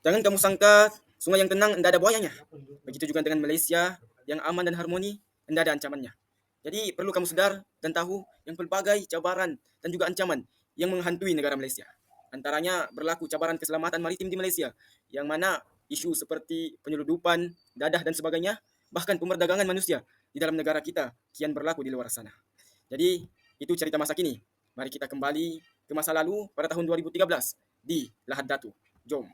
Jangan kamu sangka sungai yang tenang tidak ada buayanya. Begitu juga dengan Malaysia yang aman dan harmoni, tidak ada ancamannya. Jadi perlu kamu sadar dan tahu yang berbagai cabaran dan juga ancaman yang menghantui negara Malaysia. Antaranya berlaku cabaran keselamatan maritim di Malaysia, yang mana isu seperti penyeludupan, dadah dan sebagainya, bahkan pemerdagangan manusia di dalam negara kita kian berlaku di luar sana. Jadi itu cerita masa kini. Mari kita kembali ke masa lalu pada tahun 2013 di Lahad Datu. Jom.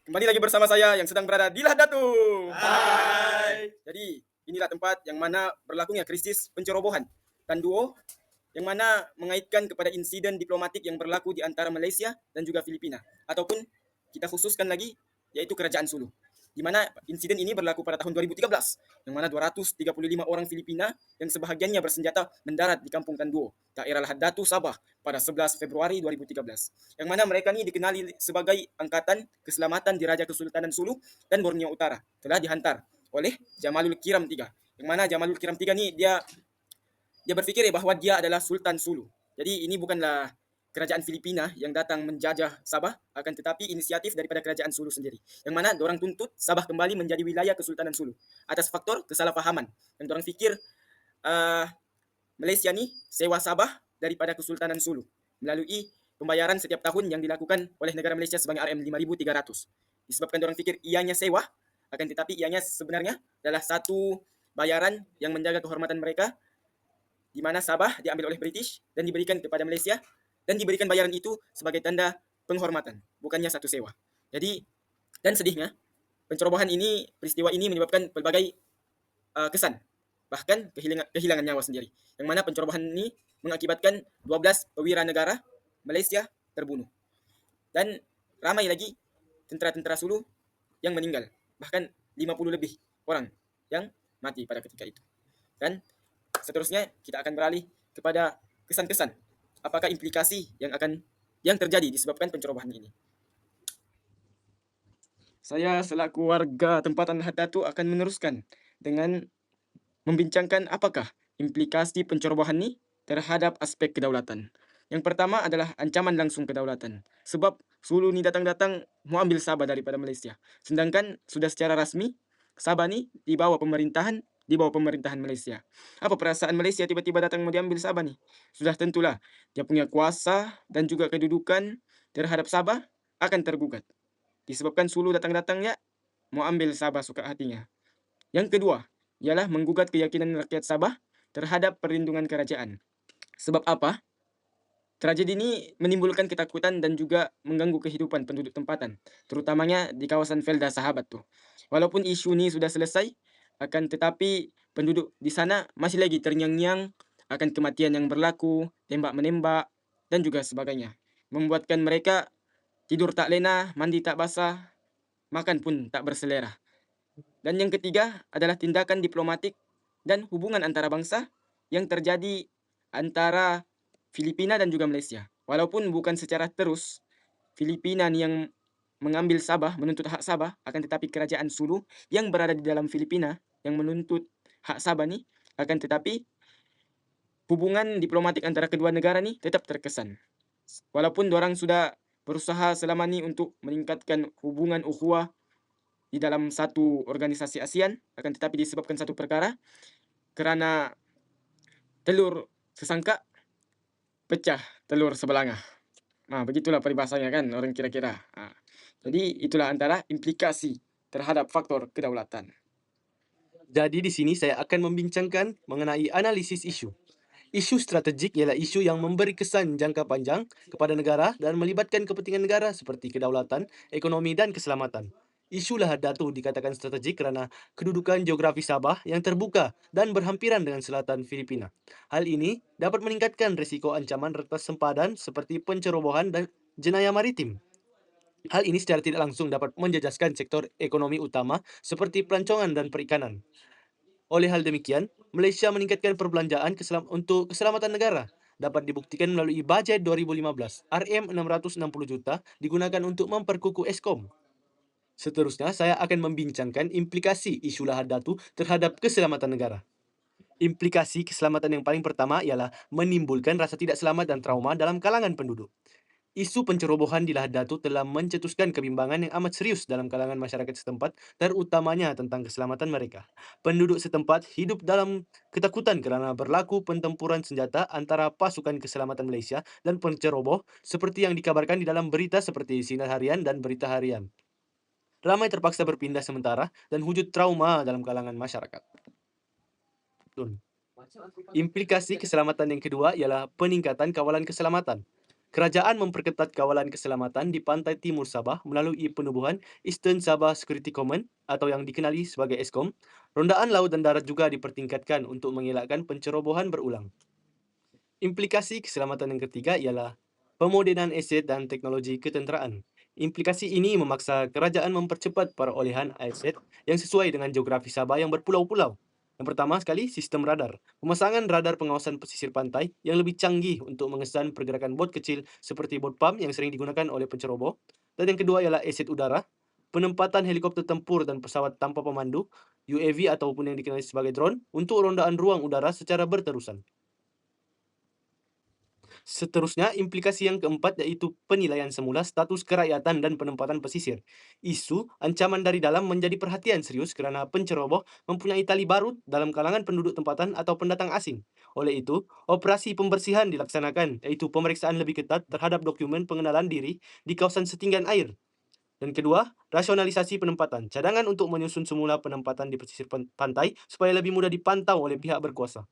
Kembali lagi bersama saya yang sedang berada di Lahad Datu. Hai. Jadi inilah tempat yang mana berlakunya krisis pencerobohan dan duo yang mana mengaitkan kepada insiden diplomatik yang berlaku di antara Malaysia dan juga Filipina. Ataupun kita khususkan lagi yaitu Kerajaan Sulu. Di mana insiden ini berlaku pada tahun 2013, yang mana 235 orang Filipina yang sebahagiannya bersenjata mendarat di Kampung Tanduo, daerah Lahad Datu, Sabah pada 11 Februari 2013. Yang mana mereka ini dikenali sebagai Angkatan Keselamatan Diraja Kesultanan Sulu dan Borneo Utara, telah dihantar oleh Jamalul Kiram III. Yang mana Jamalul Kiram III ini dia berpikir bahwa dia adalah Sultan Sulu. Jadi ini bukanlah kerajaan Filipina yang datang menjajah Sabah, akan tetapi inisiatif daripada kerajaan Sulu sendiri. Yang mana dorang tuntut Sabah kembali menjadi wilayah Kesultanan Sulu atas faktor kesalahpahaman. Dan dorang fikir Malaysia ni sewa Sabah daripada Kesultanan Sulu melalui pembayaran setiap tahun yang dilakukan oleh negara Malaysia sebanyak RM5.300. Disebabkan dorang fikir ianya sewa, akan tetapi ianya sebenarnya adalah satu bayaran yang menjaga kehormatan mereka, di mana Sabah diambil oleh British dan diberikan kepada Malaysia, dan diberikan bayaran itu sebagai tanda penghormatan, bukannya satu sewa. Jadi, dan sedihnya, pencerobohan ini, peristiwa ini menyebabkan pelbagai kesan, bahkan kehilangan nyawa sendiri. Yang mana pencerobohan ini mengakibatkan 12 perwira negara Malaysia terbunuh. Dan ramai lagi tentera-tentera Sulu yang meninggal, bahkan 50 lebih orang yang mati pada ketika itu. Dan seterusnya kita akan beralih kepada kesan-kesan. Apakah implikasi yang terjadi disebabkan pencerobohan ini? Saya selaku warga tempatan Lahad Datu akan meneruskan dengan membincangkan apakah implikasi pencerobohan ini terhadap aspek kedaulatan. Yang pertama adalah ancaman langsung kedaulatan. Sebab Sulu ni datang-datang mau ambil Sabah daripada Malaysia. Sedangkan sudah secara rasmi Sabah ni di bawah pemerintahan Malaysia. Apa perasaan Malaysia tiba-tiba datang mau diambil Sabah ni? Sudah tentulah dia punya kuasa dan juga kedudukan terhadap Sabah akan tergugat. Disebabkan Sulu datang-datang ya mau ambil Sabah suka hatinya. Yang kedua ialah menggugat keyakinan rakyat Sabah terhadap perlindungan kerajaan. Sebab apa? Tragedi ini menimbulkan ketakutan dan juga mengganggu kehidupan penduduk tempatan, terutamanya di kawasan Felda Sahabat tuh. Walaupun isu ini sudah selesai, akan tetapi penduduk di sana masih lagi terngiang-ngiang akan kematian yang berlaku, tembak-menembak, dan juga sebagainya. Membuatkan mereka tidur tak lena, mandi tak basah, makan pun tak berselera. Dan yang ketiga adalah tindakan diplomatik dan hubungan antara bangsa yang terjadi antara Filipina dan juga Malaysia. Walaupun bukan secara terus, Filipina ni yang mengambil Sabah, menuntut hak Sabah, akan tetapi kerajaan Sulu yang berada di dalam Filipina yang menuntut hak Sabah ni, akan tetapi hubungan diplomatik antara kedua negara ni tetap terkesan. Walaupun dorang sudah berusaha selama ni untuk meningkatkan hubungan ukhuwah di dalam satu organisasi ASEAN, akan tetapi disebabkan satu perkara, kerana telur sesangka pecah telur sebelangah. Nah, begitulah peribahasanya kan orang kira-kira. Jadi itulah antara implikasi terhadap faktor kedaulatan. Jadi di sini saya akan membincangkan mengenai analisis isu. Isu strategik ialah isu yang memberi kesan jangka panjang kepada negara dan melibatkan kepentingan negara seperti kedaulatan, ekonomi dan keselamatan. Isu Lahad Datu dikatakan strategik kerana kedudukan geografi Sabah yang terbuka dan berhampiran dengan selatan Filipina. Hal ini dapat meningkatkan risiko ancaman retas sempadan seperti pencerobohan dan jenayah maritim. Hal ini secara tidak langsung dapat menjejaskan sektor ekonomi utama seperti pelancongan dan perikanan. Oleh hal demikian, Malaysia meningkatkan perbelanjaan untuk keselamatan negara. Dapat dibuktikan melalui bajet 2015, RM660 juta digunakan untuk memperkukuh Eskom. Seterusnya, saya akan membincangkan implikasi isu Lahad Datu terhadap keselamatan negara. Implikasi keselamatan yang paling pertama ialah menimbulkan rasa tidak selamat dan trauma dalam kalangan penduduk. Isu pencerobohan di Lahad Datu telah mencetuskan kebimbangan yang amat serius dalam kalangan masyarakat setempat, terutamanya tentang keselamatan mereka. Penduduk setempat hidup dalam ketakutan kerana berlaku pentempuran senjata antara pasukan keselamatan Malaysia dan penceroboh seperti yang dikabarkan di dalam berita seperti Sinar Harian dan Berita Harian. Ramai terpaksa berpindah sementara dan wujud trauma dalam kalangan masyarakat. Implikasi keselamatan yang kedua ialah peningkatan kawalan keselamatan. Kerajaan memperketat kawalan keselamatan di pantai timur Sabah melalui penubuhan Eastern Sabah Security Command atau yang dikenali sebagai ESCOM. Rondaan laut dan darat juga dipertingkatkan untuk mengelakkan pencerobohan berulang. Implikasi keselamatan yang ketiga ialah pemodenan aset dan teknologi ketenteraan. Implikasi ini memaksa kerajaan mempercepat perolehan aset yang sesuai dengan geografi Sabah yang berpulau-pulau. Yang pertama sekali, sistem radar. Pemasangan radar pengawasan pesisir pantai yang lebih canggih untuk mengesan pergerakan bot kecil seperti bot pam yang sering digunakan oleh penceroboh. Dan yang kedua ialah aset udara. Penempatan helikopter tempur dan pesawat tanpa pemandu, UAV ataupun yang dikenali sebagai drone, untuk rondaan ruang udara secara berterusan. Seterusnya, implikasi yang keempat yaitu penilaian semula status kerakyatan dan penempatan pesisir. Isu ancaman dari dalam menjadi perhatian serius kerana penceroboh mempunyai tali barut dalam kalangan penduduk tempatan atau pendatang asing. Oleh itu, operasi pembersihan dilaksanakan iaitu pemeriksaan lebih ketat terhadap dokumen pengenalan diri di kawasan setinggian air. Dan kedua, rasionalisasi penempatan. Cadangan untuk menyusun semula penempatan di pesisir pantai supaya lebih mudah dipantau oleh pihak berkuasa.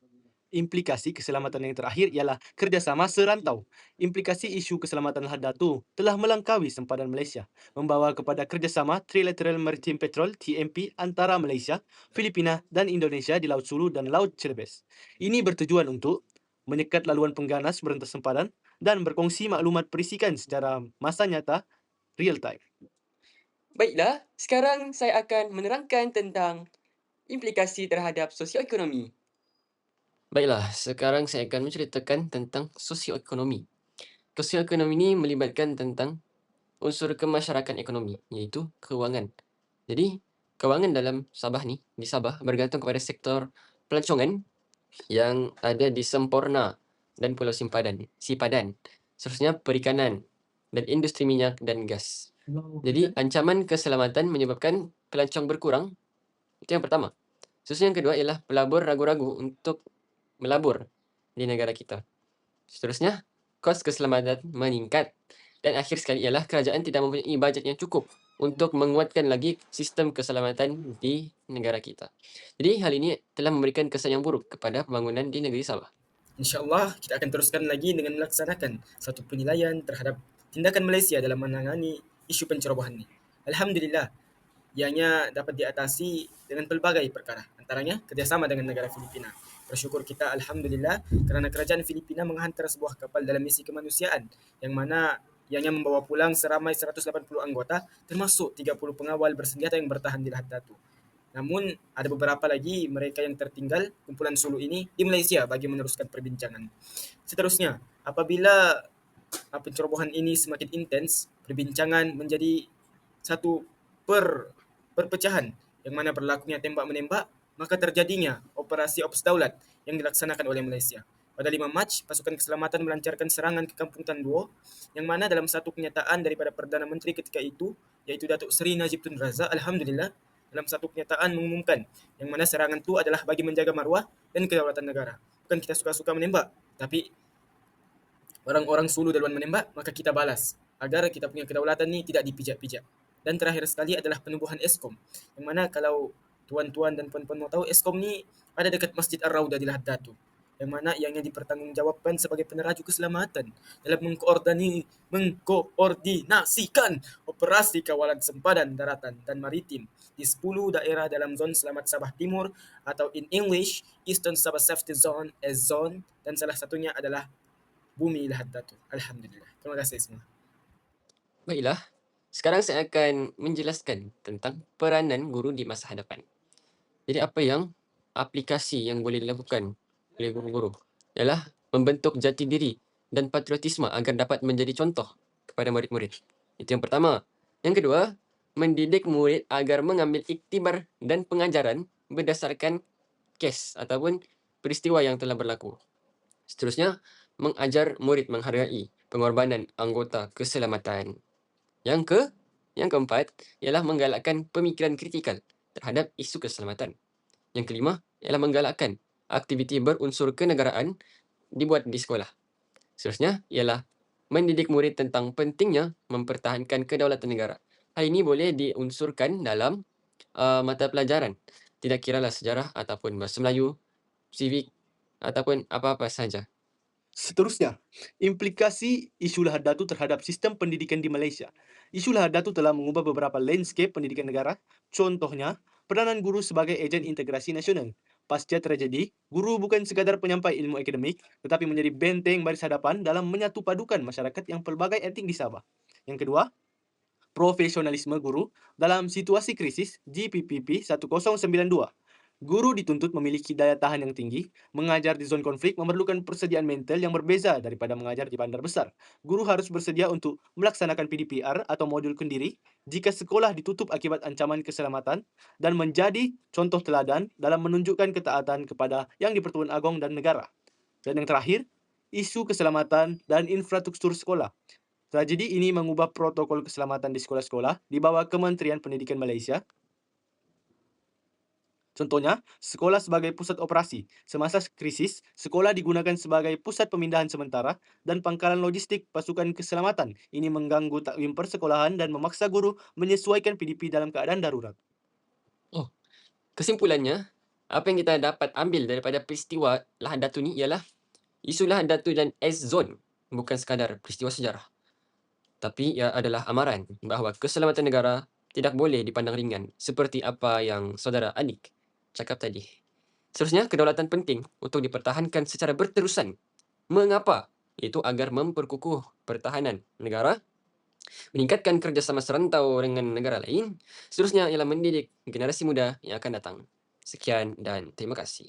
Implikasi keselamatan yang terakhir ialah kerjasama serantau. Implikasi isu keselamatan Lahad Datu telah melangkaui sempadan Malaysia, membawa kepada kerjasama Trilateral Maritime Patrol (TMP) antara Malaysia, Filipina dan Indonesia di Laut Sulu dan Laut Celebes. Ini bertujuan untuk menyekat laluan pengganas berentas sempadan dan berkongsi maklumat perisikan secara masa nyata real time. Baiklah, sekarang saya akan menerangkan tentang implikasi terhadap sosioekonomi. Baiklah, sekarang saya akan menceritakan tentang sosioekonomi. Sosioekonomi ini melibatkan tentang unsur kemasyarakatan ekonomi, iaitu kewangan. Jadi, kewangan dalam Sabah ni, di Sabah bergantung kepada sektor pelancongan yang ada di Semporna dan Pulau Sipadan. Seterusnya perikanan dan industri minyak dan gas. Jadi, ancaman keselamatan menyebabkan pelancong berkurang. Itu yang pertama. Seterusnya yang kedua ialah pelabur ragu-ragu untuk melabur di negara kita. Seterusnya, kos keselamatan meningkat. Dan akhir sekali ialah kerajaan tidak mempunyai bajet yang cukup untuk menguatkan lagi sistem keselamatan di negara kita. Jadi hal ini telah memberikan kesan yang buruk kepada pembangunan di negeri Sabah. InsyaAllah kita akan teruskan lagi dengan melaksanakan satu penilaian terhadap tindakan Malaysia dalam menangani isu pencerobohan ini. Alhamdulillah, ianya dapat diatasi dengan pelbagai perkara, antaranya kerjasama dengan negara Filipina. Bersyukur kita Alhamdulillah kerana kerajaan Filipina menghantar sebuah kapal dalam misi kemanusiaan yang mana ianya membawa pulang seramai 180 anggota termasuk 30 pengawal bersenjata yang bertahan di Lahad Datu. Namun ada beberapa lagi mereka yang tertinggal kumpulan Sulu ini di Malaysia bagi meneruskan perbincangan. Seterusnya, apabila pencerobohan ini semakin intens, perbincangan menjadi satu perpecahan yang mana berlakunya tembak-menembak, maka terjadinya operasi Ops Daulat yang dilaksanakan oleh Malaysia. Pada 5 Mac, pasukan keselamatan melancarkan serangan ke Kampung Tanduo yang mana dalam satu kenyataan daripada Perdana Menteri ketika itu, iaitu Datuk Seri Najib Tun Razak, Alhamdulillah, dalam satu kenyataan mengumumkan yang mana serangan itu adalah bagi menjaga maruah dan kedaulatan negara. Bukan kita suka-suka menembak, tapi orang-orang Sulu duluan menembak, maka kita balas agar kita punya kedaulatan ni tidak dipijak-pijak. Dan terakhir sekali adalah penubuhan Eskom. Yang mana kalau tuan-tuan dan puan-puan mau tahu, Eskom ni ada dekat Masjid Ar-Raudah di Lahad Datu. Yang mana ianya dipertanggungjawabkan sebagai peneraju keselamatan dalam mengkoordinasikan operasi kawalan sempadan daratan dan maritim di 10 daerah dalam zon Selamat Sabah Timur atau in English Eastern Sabah Safety Zone as zone, dan salah satunya adalah Bumi Lahad Datu. Alhamdulillah. Terima kasih semua. Baiklah, sekarang saya akan menjelaskan tentang peranan guru di masa hadapan. Jadi apa yang aplikasi yang boleh dilakukan oleh guru-guru ialah membentuk jati diri dan patriotisme agar dapat menjadi contoh kepada murid-murid. Itu yang pertama. Yang kedua, mendidik murid agar mengambil iktibar dan pengajaran berdasarkan kes ataupun peristiwa yang telah berlaku. Seterusnya, mengajar murid menghargai pengorbanan anggota keselamatan. Yang keempat ialah menggalakkan pemikiran kritikal terhadap isu keselamatan. Yang kelima ialah menggalakkan aktiviti berunsur kenegaraan dibuat di sekolah. Seterusnya ialah mendidik murid tentang pentingnya mempertahankan kedaulatan negara. Hal ini boleh diunsurkan dalam mata pelajaran, tidak kiralah sejarah ataupun bahasa Melayu, civic ataupun apa-apa saja. Seterusnya, implikasi isu Lahad Datu terhadap sistem pendidikan di Malaysia. Isu Lahad Datu telah mengubah beberapa landscape pendidikan negara. Contohnya, peranan guru sebagai ejen integrasi nasional. Pasca tragedi, guru bukan sekadar penyampai ilmu akademik, tetapi menjadi benteng baris hadapan dalam menyatu padukan masyarakat yang pelbagai etnik di Sabah. Yang kedua, profesionalisme guru dalam situasi krisis GPPP 1092. Guru dituntut memiliki daya tahan yang tinggi. Mengajar di zon konflik memerlukan persediaan mental yang berbeza daripada mengajar di bandar besar. Guru harus bersedia untuk melaksanakan PDPR atau modul kendiri jika sekolah ditutup akibat ancaman keselamatan dan menjadi contoh teladan dalam menunjukkan ketaatan kepada Yang di-Pertuan Agong dan negara. Dan yang terakhir, isu keselamatan dan infrastruktur sekolah. Tragedi ini mengubah protokol keselamatan di sekolah-sekolah di bawah Kementerian Pendidikan Malaysia. Contohnya, sekolah sebagai pusat operasi. Semasa krisis, sekolah digunakan sebagai pusat pemindahan sementara dan pangkalan logistik pasukan keselamatan. Ini mengganggu takwim persekolahan dan memaksa guru menyesuaikan PDP dalam keadaan darurat. Kesimpulannya, apa yang kita dapat ambil daripada peristiwa Lahad Datu ni ialah isu Lahad Datu dan S-Zone bukan sekadar peristiwa sejarah, tapi ia adalah amaran bahawa keselamatan negara tidak boleh dipandang ringan seperti apa yang saudara Anik cakap tadi. Seterusnya, kedaulatan penting untuk dipertahankan secara berterusan. Mengapa? Iaitu agar memperkukuh pertahanan negara, meningkatkan kerjasama serantau dengan negara lain. Seterusnya ialah mendidik generasi muda yang akan datang. Sekian dan terima kasih.